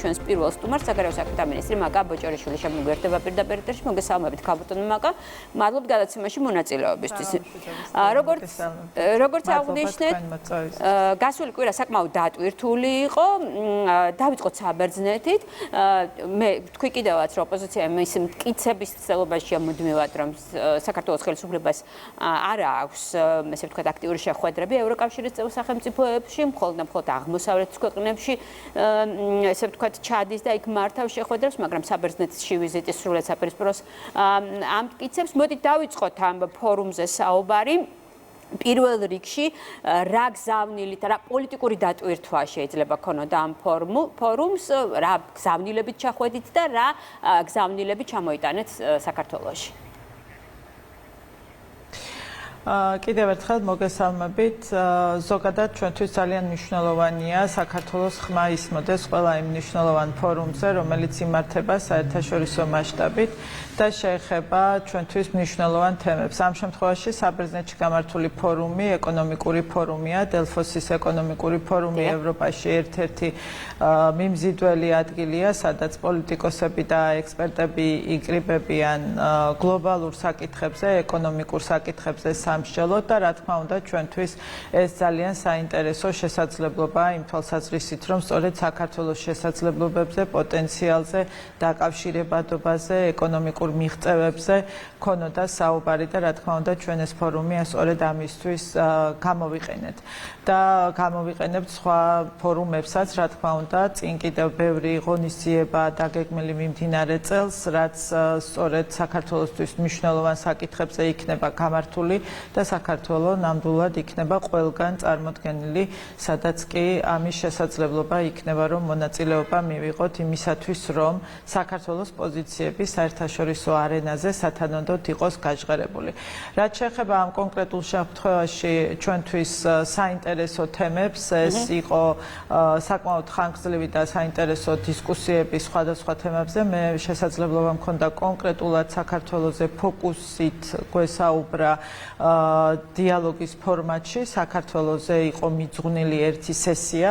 ჩვენს პირველ სტუმარს საგარეო საქმეთა მინისტრი მაკა ბოჭორიშვილი შემოგვიერთდება პირდაპირ ეთერში. მოგესალმებით ქალბატონო მაკა. მადლობთ გადაცემაში მონაწილეობისთვის. როგორც აღნიშნეთ, გასული კვირა საკმაოდ დატვირთული იყო. დავიწყოთ საბერძნეთით. მე თქვი კიდევაც რომ ოპოზიცია მის მტკიცების ცდილობაშია მუდმივად რომ საქართველოს ხელისუფლებას არ აქვს ესე ვთქვათ აქტიური შეხვედრები ევროკავშირის წევრ სახელმწიფოებში, მხოლოდ აღმოსავლეთის ქვეყნებში ესე ვთქვათ ჩადის და იქ მართავს შეხვედრებს, მაგრამ საბერძნეთში ვიზიტის სრულად საპირისპიროს ამტკიცებს. მოდით დავიწყოთ ამ ფორუმზე საუბარი. პირველ რიგში რა გზავნილით, რა პოლიტიკური დატვირთვა შეიძლება ქონოდა ამ ფორუმს, რა გზავნილებით ჩახვედით და რა გზავნილებით ჩამოიტანეთ საქართველოში. კიდევ ერთხელ მოგესალმებით. ზოგადად ჩვენთვის ძალიან მნიშვნელოვანია საქართველოს ხმა ისმოდეს ყველა იმ მნიშვნელოვან ფორუმზე, რომელიც იმართება საერთაშორისო მასშტაბით და შეეხება ჩვენთვის მნიშვნელოვან თემებს. ამ შემთხვევაში საბერძნეთში გამართული ფორუმი ეკონომიკური ფორუმია, დელფოსის ეკონომიკური ფორუმი ევროპაში ერთ-ერთი მიმზიდველი ადგილია, სადაც პოლიტიკოსები და ექსპერტები იკრიბებიან გლობალურ საკითხებზე, ეკონომიკურ საკითხებზე სამსჯელოდ და რა თქმა უნდა ჩვენთვის ეს ძალიან საინტერესო შესაძლებლობაა იმ თვალსაზრისით, რომ სწორედ საქართველოს შესაძლებლობებზე, პოტენციალზე, დაკავშირებადობაზე, ეკონომიკურ მიღწევებზე ქონოდა საუბარი და რა თქმა უნდა ჩვენ ეს ფორუმი სწორედ ამისთვის გამოვიყენეთ. და გამოვიყენებთ სხვა ფორუმებსაც, რა თქმა უნდა, წინ კიდევ ბევრი ღონისძიება დაგეგმილი მიმდინარე წელს, რაც სწორედ საქართველოსთვის მნიშვნელოვან საკითხებზე იქნება გამართული და საქართველო ნამდვილად იქნება ყველგან წარმოდგენილი, სადაც კი ამის შესაძლებლობა იქნება, რომ მონაწილეობა მივიღოთ იმისათვის, რომ საქართველოს პოზიციები საერთაშორისო არენაზე სათანადოდ იყოს გაჟღერებული. რაც შეეხება ამ კონკრეტულ შემთხვევაში ჩვენთვის საინტერესო თემებს, ეს იყო საკმაოდ ხანგრძლივი და საინტერესო დისკუსიები სხვადასხვა თემებზე. მე შესაძლებლობა მქონდა კონკრეტულად საქართველოზე ფოკუსით გვესაუბრა დიალოგის ფორმატში. საქართველოზე იყო მიძღვნილი ერთი სესია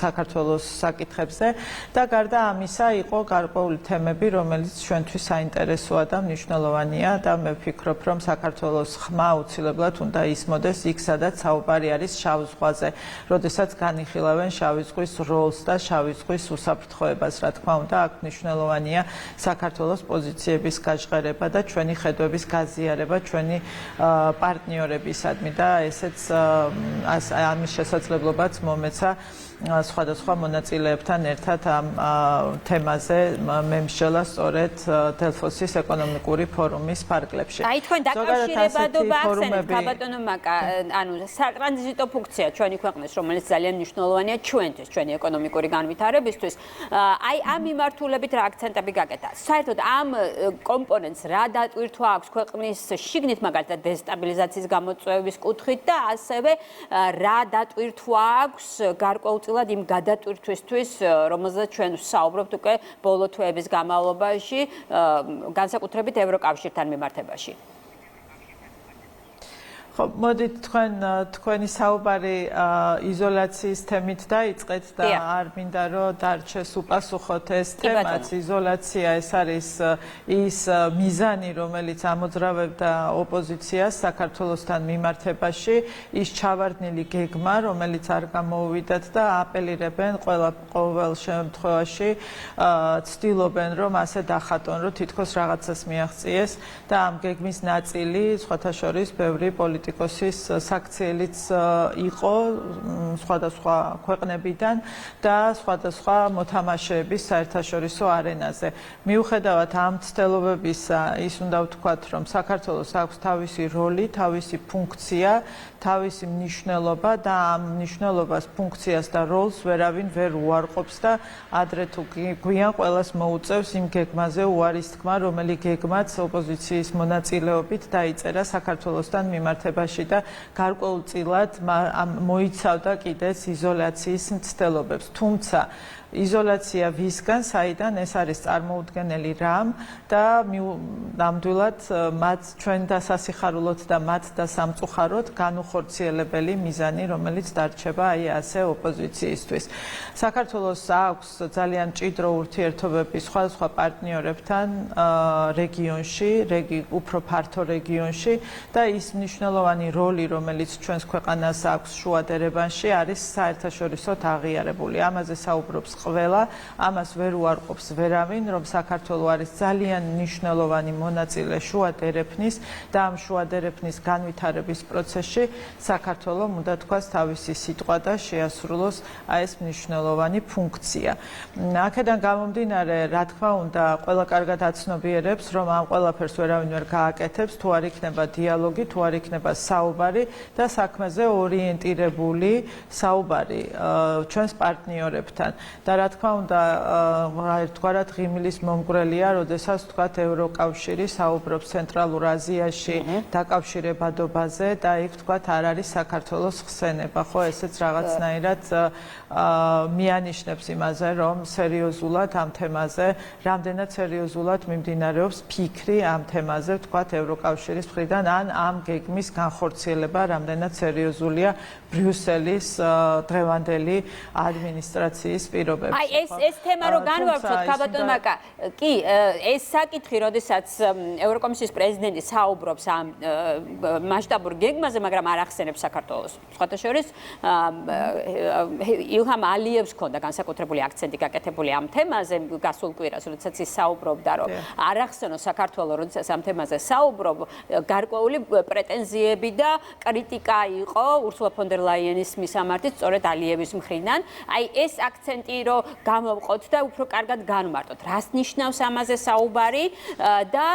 საქართველოს საკითხებზე და გარდა ამისა იყო გარკვეული თემები, რომელიც ჩვენთვის საინტერესოა და მნიშვნელოვანია და მე ვფიქრობ, რომ საქართველოს ხმა აუცილებლად უნდა ისმოდეს იქ, სადაც საუბარი არის შავ ზღვაზე, როდესაც განიხილავენ შავი ზღვის როლს და შავი ზღვის უსაფრთხოებას. რა თქმა უნდა, აქ მნიშვნელოვანია საქართველოს პოზიციების გაჟღერება და ჩვენი ხედვების გაზიარება ჩვენი პარტნიორებისადმი და ესეც ამის შესაძლებლობაც მომეცა სხვადასხვა მონაწილეებთან ერთად ამ თემაზე მემსჯელა სწორედ დელფოსის ეკონომიკური ფორუმის ფარგლებში. აი თქვენ დაკავშირებადობა ახსენეთ ქალბატონო მაკა, ანუ სატრანზიტო ფუნქცია ჩვენი ქვეყნის, რომელიც ძალიან მნიშვნელოვანია ჩვენთვის, ჩვენი ეკონომიკური განვითარებისთვის. აი ამ მიმართულებით რა აქცენტები გაკეთა? საერთოდ ამ კომპონენტს რა დატვირთვა აქვს ქვეყნის შიგნით, მაგალითად დესტაბილიზაციის გამოწვევის კუთხით და ასევე რა დატვირთვა აქვს გარკვეულწილად იმ გადატვირთვისთვის, რომელზეც ჩვენ ვსაუბრობთ უკვე ბოლო თვეების განმავლობაში, განსაკუთრებით ევროკავშირთან მიმართებაში. ხო, მოდით თქვენი საუბარი იზოლაციის თემით დაიწყეთ და არ მინდა რომ დარჩეს უპასუხოთ ეს თემაც. იზოლაცია ეს არის ის მიზანი, რომელიც ამოძრავებდა ოპოზიციას საქართველოსთან მიმართებაში, ის ჩავარდნილი გეგმა, რომელიც არ გამოუვიდათ და აპელირებენ ყოველ შემთხვევაში ცდილობენ, რომ ასე დახატონ, რომ თითქოს რაღაცას მიაღწიეს და ამ გეგმის ნაწილი სხვათა შორის ბევრი პოლიტიკოსის საქციელიც იყო სხვადასხვა ქვეყნებიდან და სხვადასხვა მოთამაშეების საერთაშორისო არენაზე. მიუხედავად ამ ცდილობებისა, ის უნდა ვთქვათ, რომ საქართველოს აქვს თავისი როლი, თავისი ფუნქცია, თავისი მნიშვნელობა და ამ მნიშვნელობას, ფუნქციას და როლს ვერავინ ვერ უარყოფს და ადრე თუ გვიან ყველას მოუწევს იმ გეგმაზე უარის თქმა, რომელი გეგმაც ოპოზიციის მონაწილეობით დაიწერა საქართველოსთან მიმართებაში და გარკვეულწილად მოიცავდა კიდეც იზოლაციის მცდელობებს. თუმცა იზოლაცია ვისგან, საიდან ეს არის წარმოუდგენელი რამ და ნამდვილად მათ ჩვენ დასასიხარულოთ და მათ დასამწუხაროთ განუხორციელებელი მიზანი, რომელიც დარჩება აი ასე ოპოზიციისთვის. საქართველოს აქვს ძალიან მჭიდრო ურთიერთობები სხვადასხვა პარტნიორებთან რეგიონში, უფრო ფართო რეგიონში და ის მნიშვნელოვანი როლი, რომელიც ჩვენს ქვეყანას აქვს შუა დერეფანში, არის საერთაშორისოდ აღიარებული. ამაზე საუბრობს ყველა, ამას ვერ უარყოფს ვერავინ, რომ საქართველო არის ძალიან მნიშვნელოვანი მონაწილე შუა დერეფნის და ამ შუა დერეფნის განვითარების პროცესში საქართველომ უნდა თქვას თავისი სიტყვა და შეასრულოს ეს მნიშვნელოვანი ფუნქცია. აქედან გამომდინარე, რა თქმა უნდა, ყველა კარგად აცნობიერებს, რომ ამ ყველაფერს ვერავინ ვერ გააკეთებს, თუ არ იქნება დიალოგი, თუ არ იქნება საუბარი და საქმეზე ორიენტირებული საუბარი ჩვენს პარტნიორებთან. და რა თქმა უნდა, ერთგვარად ღიმილის მომგვრელია, როდესაც თქვათ ევროკავშირი საუბრობს ცენტრალურ აზიაში დაკავშირებადობაზე და იქ თქვათ არ არის საქართველოს ხსენება, ხო, ესეც რაღაცნაირად მიანიშნებს იმაზე, რომ სერიოზულად ამ თემაზე, რამდენად სერიოზულად მიმდინარეობს ფიქრი ამ თემაზე, თქვათ ევროკავშირის მხრიდან, ან ამ გეგმის განხორციელება რამდენად სერიოზულია ბრიუსელის დღევანდელი ადმინისტრაციის პირობებში. აი ეს თემა რო განვარჩოთ, ქაბატონ მაკა, კი, ეს საკითხი, როდესაც ევროკომისიის პრეზიდენტი საუბრობს ამ მასშტაბურ გეგმაზე, მაგრამ არ ახსენებს საქართველოს. სხვათა შორის ილჰამ ალიევს ჰქონდა განსაკუთრებული აქცენტი გაკეთებული ამ თემაზე გასულ კვირას, როდესაც ის საუბრობდა, რომ არ ახსენოს საქართველოს, როდესაც ამ თემაზე საუბრობ, გარკვეული პრეტენზიები და კრიტიკა იყო ურსულა ფონ დერ ლაიენის მისამართით, სწორედ ალიევის მხრიდან. აი ეს აქცენტი რო გამოვყოთ და უფრო კარგად განვმარტოთ, რას ნიშნავს ამაზე საუბარი და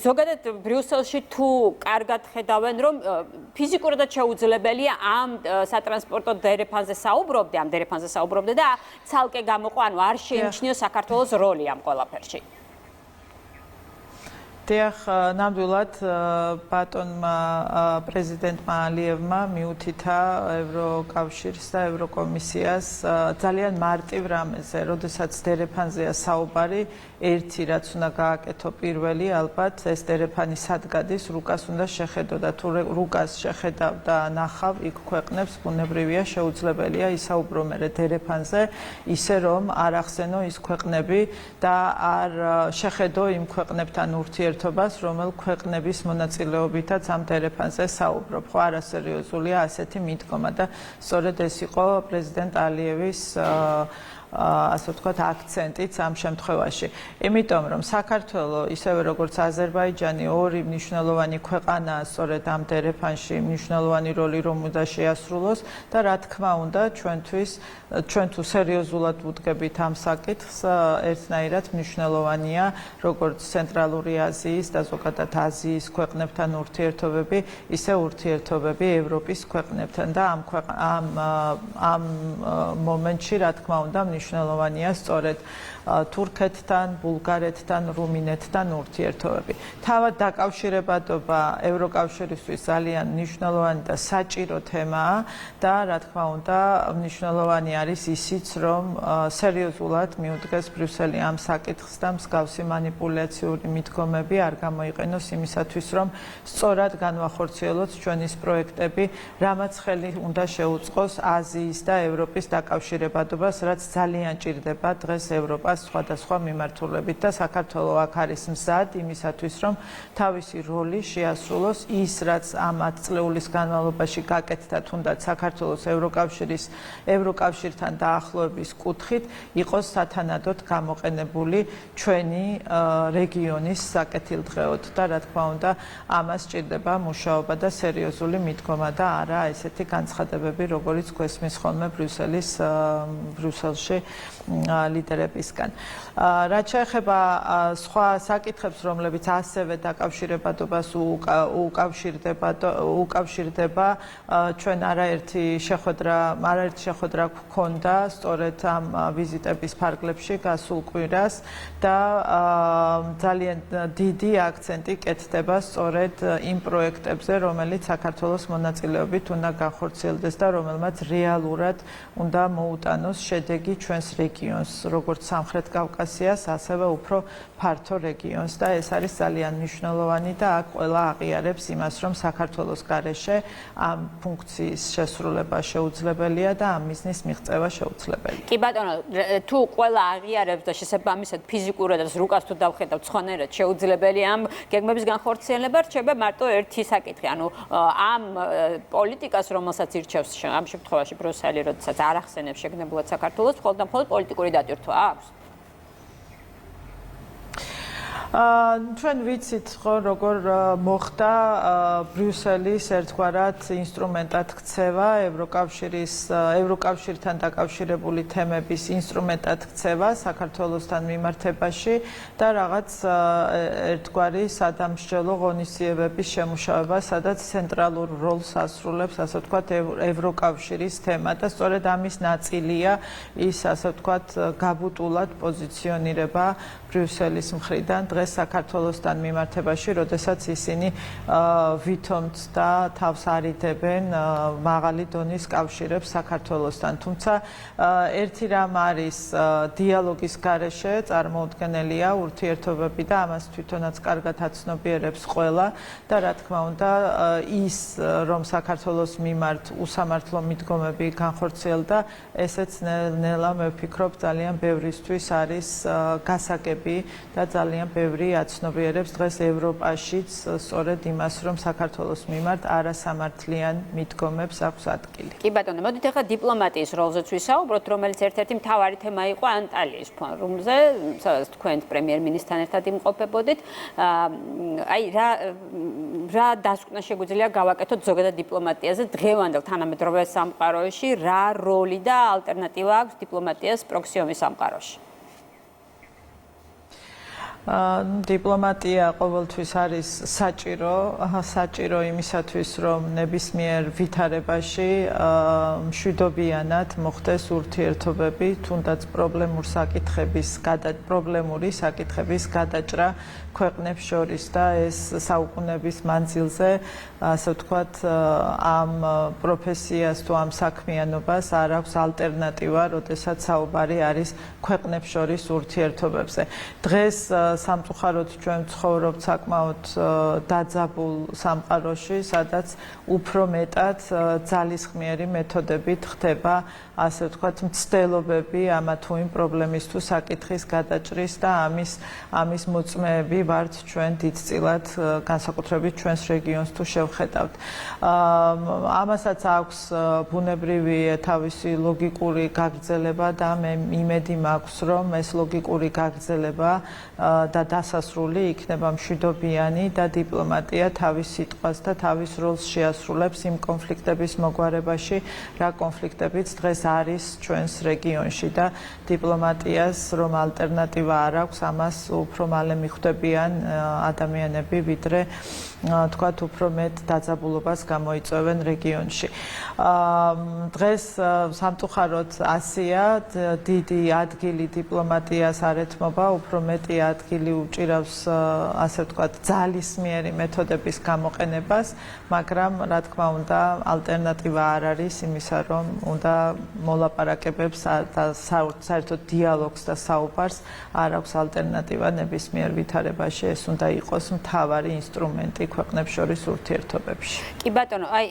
ზოგადად ბრიუსელში თუ კარგად ხედავენ, რომ ფიზიკურად შეუძლებელია ამ სატრანსპორტო დერეფანზე საუბრობდე და ცალკე გამოყო, ანუ არ შეიმჩნიოს საქართველოს როლი ამ ყველაფერში. დიახ, ნამდვილად ბატონმა პრეზიდენტმა ალიევმა მიუთითა ევროკავშირს და ევროკომისიას ძალიან მარტივ რამეზე, როდესაც დერეფანზეა საუბარი, ერთი რაც უნდა გააკეთო პირველი, ალბათ ეს დერეფანი სად გადის, რუკას უნდა შეხედო და თუ რუკას შეხედავ და ნახავ, იქ ქვეყნებს ბუნებრივია შეუძლებელია ისაუბრო მერე დერეფანზე, ისე რომ არ ახსენო ის ქვეყნები და არ შეხედო იმ ქვეყნებთან ურთიერთობას, რომელ ქვეყნების მონაწილეობითაც ამ დერეფანზე საუბრობ. ხო, არასერიოზულია ასეთი მიდგომა და სწორედ ეს იყო პრეზიდენტ ალიევის ასე ვთქვათ, აქცენტიც ამ შემთხვევაში. იმიტომ რომ საქართველო, ისევე როგორც აზერბაიჯანი, ორი მნიშვნელოვანი ქვეყანაა სწორედ ამ დერეფანში, მნიშვნელოვანი როლი რომ უნდა შეასრულოს და რა თქმა უნდა, ჩვენ თუ სერიოზულად ვუდგებით ამ საკითხს, ერთნაირად მნიშვნელოვანია, როგორც ცენტრალური აზიის და ზოგადად აზიის ქვეყნებთან ურთიერთობები, ისე ურთიერთობები ევროპის ქვეყნებთან და ამ მომენტში, რა თქმა უნდა, მნიშვნელოვანია სწორედ თურქეთთან, ბულგარეთთან, რუმინეთთან ურთიერთობები. თავად დაკავშირებადობა ევროკავშირისთვის ძალიან მნიშვნელოვანი და საჭირო თემაა და რა თქმა უნდა, მნიშვნელოვანი არის ისიც, რომ სერიოზულად მიუდგეს ბრიუსელი ამ საკითხს და მსგავსი манипуляციური მიდგომები არ გამოიყენოს იმისათვის, რომ სწორად განვახორციელოთ ჩვენი პროექტები, რამაც ხელი უნდა შეუწყოს აზიის და ევროპის დაკავშირებადობას, რაც ძალიან ჭირდება დღეს ევროპას სხვადასხვა მიმართულებით და საქართველო აქ არის მზად იმისათვის, რომ თავისი როლი შეასრულოს ის, რაც ამ 10 წლეულის განმავლობაში გაკეთდა თუნდაც საქართველოს ევროკავშირთან დაახლოების კუთხით, იყოს სათანადოდ გამოყენებული ჩვენი რეგიონის საკეთილდღეოდ და რა თქმა უნდა, ამას ჭირდება მუშაობა და სერიოზული მიდგომა და არა ესეთი განცხადებები, როგორიც გვესმის ხოლმე ბრიუსელში ლიდერებისგან. რაც შეეხება სხვა საკითხებს, რომლებიც ასევე დაკავშირებადობას უკავშირდება, ჩვენ არაერთი შეხვედრა გვქონდა სწორედ ამ ვიზიტების ფარგლებში გასულ კვირას და ძალიან დიდი აქცენტი კეთდება სწორედ იმ პროექტებზე, რომელიც საქართველოს მონაწილეობით უნდა განხორციელდეს და რომელმაც რეალურად უნდა მოუტანოს შედეგი ჩვენს რეგიონს, როგორც სამხრეთ კავკასიას, ასევე უფრო ფართო რეგიონს და ეს არის ძალიან მნიშვნელოვანი და აქ ყველა აღიარებს იმას, რომ საქართველოს გარეშე ამ ფუნქციის შესრულება შეუძლებელია და ამ მიზნის მიღწევა შეუძლებელია. კი ბატონო, თუ ყველა აღიარებს და შესაბამისად ფიზიკურად და რუკას თუ დავხედავთ სხვანაირად შეუძლებელია ამ გეგმების განხორციელება, რჩება მარტო ერთი საკითხი, ანუ ამ პოლიტიკას, რომელსაც ირჩევს ამ შემთხვევაში ბრიუსელი, როდესაც არ ახსენებს შეგნებულად საქართველოს, მხოლოდ და მხოლოდ პოლიტიკური დატვირთვა აქვს. ჩვენ ვიცით ხო როგორ მოხდა ბრიუსელის ერთგვარად ინსტრუმენტად ქცევა ევროკავშირთან დაკავშირებული თემების ინსტრუმენტად ქცევა საქართველოსთან მიმართებაში და რაღაც ერთგვარი სადამსჯელო ღონისძიებების შემუშავება, სადაც ცენტრალურ როლს ასრულებს, ასე ვთქვათ, ევროკავშირის თემა და სწორედ ამის ნაწილია ის, ასე ვთქვათ, გაბუტულად პოზიციონირება ბრიუსელის მხრიდან დღეს საქართველოსთან მიმართებაში, როდესაც ისინი ვითომთ და თავს არიდებენ მაღალი დონის კავშირებს საქართველოსთან. თუმცა ერთი რამ არის დიალოგის გარეშე წარმოუდგენელია ურთიერთობები და ამას თვითონაც კარგად აცნობიერებს ყველა და რა თქმა უნდა ის რომ საქართველოს მიმართ უსამართლო მიდგომები განხორციელდა, ესეც ნელა მე ვფიქრობ ძალიან ბევრისთვის არის გასაგები და ძალიან ბევრი აცნობიერებს დღეს ევროპაშიც სწორედ იმას, რომ საქართველოს მიმართ არასამართლიან მიდგომებს აქვს ადგილი. კი ბატონო, მოდით ახლა დიპლომატიის როლზეც ვისაუბროთ, რომელიც ერთ-ერთი მთავარი თემა იყო ანტალიის ფორუმზე, სადაც თქვენ პრემიერ-მინისტრთან ერთად იმყოფებოდით. აი რა დასკვნა შეგვიძლია გავაკეთოთ ზოგადად დიპლომატიაზე დღევანდელ თანამედროვე სამყაროში, რა როლი და ალტერნატივა აქვს დიპლომატიას პროქსიომის სამყაროში? დიპლომატია ყოველთვის არის საჭირო იმისათვის, რომ ნებისმიერ ვითარებაში მშვიდობიანად მოხდეს ურთიერთობები, თუნდაც პრობლემური საკითხების გადაჭრა ქვეყნებს შორის და ეს საუკუნეების მანძილზე, ასე ვთქვათ, ამ პროფესიას თუ ამ საქმიანობას არ აქვს ალტერნატივა, როდესაც საუბარი არის ქვეყნებს შორის ურთიერთობებზე. დღეს სამწუხაროდ ჩვენ ვცხოვრობთ საკმაოდ დაძაბულ სამყაროში, სადაც უფრო მეტად ძალისხმიერი მეთოდებით ხდება, ასე ვთქვათ, მცდელობები ამა თუ იმ პრობლემის თუ საკითხის გადაჭრის და ამის მოწმეები ვართ ჩვენ დიდწილად, განსაკუთრებით ჩვენს რეგიონს თუ შევხედავთ. ამასაც აქვს ბუნებრივი თავისი ლოგიკური გაგრძელება და მე იმედი მაქვს, რომ ეს ლოგიკური გაგრძელება და დასასრული იქნება მშვიდობიანი და დიპლომატია თავის სიტყვას და თავის როლს შეასრულებს იმ კონფლიქტების მოგვარებაში, რა კონფლიქტებიც დღეს არის ჩვენს რეგიონში და დიპლომატიას რომ ალტერნატივა არ აქვს, ამას უფრო მალე მიხვდებიან ადამიანები, ვიდრე თქვათ უფრო მეტ დაძაბულობას გამოიწვევენ რეგიონში. დღეს სამწუხაროდ ასია დიდი ადგილი დიპლომატიას არ ეთმობა, უფრო მეტი ადგილი უჭირავს, ასე ვთქვათ, ძალისმიერი მეთოდების გამოყენებას, მაგრამ რა თქმა უნდა, ალტერნატივა არ არის იმისა, რომ უნდა მოლაპარაკებებს და საერთოდ დიალოგს და საუბარს არ აქვს ალტერნატივა ნებისმიერ ვითარებაში, ეს უნდა იყოს მთავარი ინსტრუმენტი ქვეყნებს შორის ურთიერთობებში. კი ბატონო, აი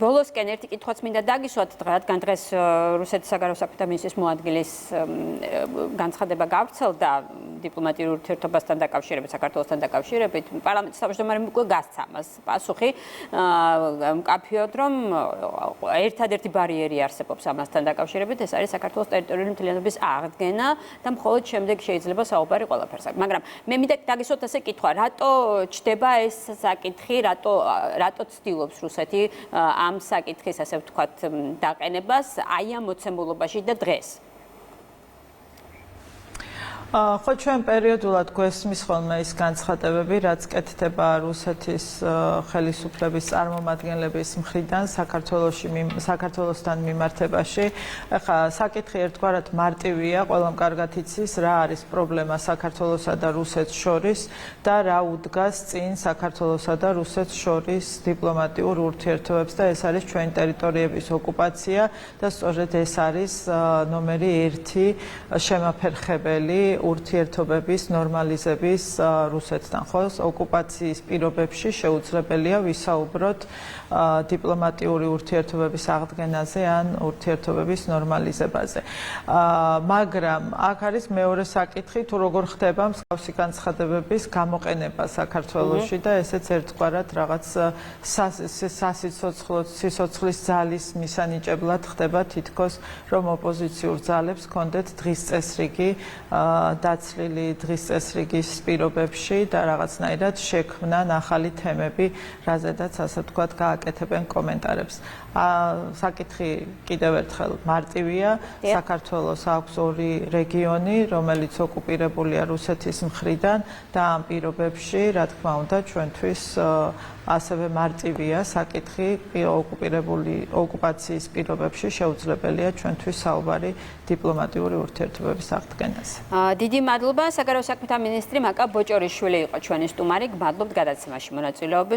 ბოლოსკენ ერთი კითხვაც მინდა დაგისვათ, რადგან დღეს რუსეთის საგარეო საქმეთა მინისტრის მოადგილის განცხადება გავრცელდა დიპლომატიურ ურთიერთობასთან დაკავშირებით, საქართველოსთან დაკავშირებით, პარლამენტის თავმჯდომარემ უკვე გასცა მას პასუხი, მკაფიოდ, რომ ერთადერთი ბარიერი არსებობს ამასთან დაკავშირებით, ეს არის საქართველოს ტერიტორიული მთლიანობის აღდგენა და მხოლოდ შემდეგ შეიძლება საუბარი ყველაფერს. მაგრამ მე მინდა დაგისვათ ასე კითხვა, რატო ჩდება ეს საკითხი, რატო ცდილობს რუსეთი ამ საკითხის, ასე ვთქვათ, დაყენებას აი ამ მოცემულობაში და დღეს? ხო ჩვენ პერიოდულად გვესმის ხოლმე ის განცხადებები, რაც კეთდება რუსეთის ხელისუფლების წარმომადგენლების მხრიდან საქართველოსთან მიმართებაში. ახლა საკითხი ერთგვარად მარტივია, ყველამ კარგად იცის რა არის პრობლემა საქართველოსა და რუსეთს შორის და რა უდგას წინ საქართველოსა და რუსეთს შორის დიპლომატიურ ურთიერთობებს და ეს არის ჩვენი ტერიტორიების ოკუპაცია და სწორედ ეს არის ნომერი 1 შემაფერხებელი ურთიერთობების ნორმალიზების რუსეთთან. ხო, ოკუპაციის პირობებში შეუძლებელია ვისაუბროთ დიპლომატიური ურთიერთობების აღდგენაზე ან ურთიერთობების ნორმალიზებაზე. მაგრამ აქ არის მეორე საკითხი, თუ როგორ ხდება მსგავსი განცხადებების გამოყენება საქართველოში და ესეც ერთგვარად რაღაც სიცოცხლის ძალის მისანიჭებლად ხდება თითქოს, რომ ოპოზიციურ ძალებს ჰქონდეთ დღის წესრიგი დაცლილი დღის წესრიგის პირობებში და რაღაცნაირად შექმნან ახალი თემები, რაზედაც ასე ვთქვათ გააკეთებენ კომენტარებს. საკითხი კიდევ ერთხელ მარტივია, საქართველოს აქვს 2 რეგიონი, რომელიც ოკუპირებულია რუსეთის მხრიდან და ამ პირობებში, რა თქმა უნდა, ჩვენთვის ასევე მარტივია საკითხი ოკუპაციის პირობებში შეუძლებელია ჩვენთვის საუბარი დიპლომატიური ურთიერთობების აღდგენაზე. დიდი მადლობა, საგარეო საქმეთა მინისტრი მაკა ბოჭორიშვილი იყო ჩვენი სტუმარი. გმადლობთ გადაცემაში მონაწილეობის.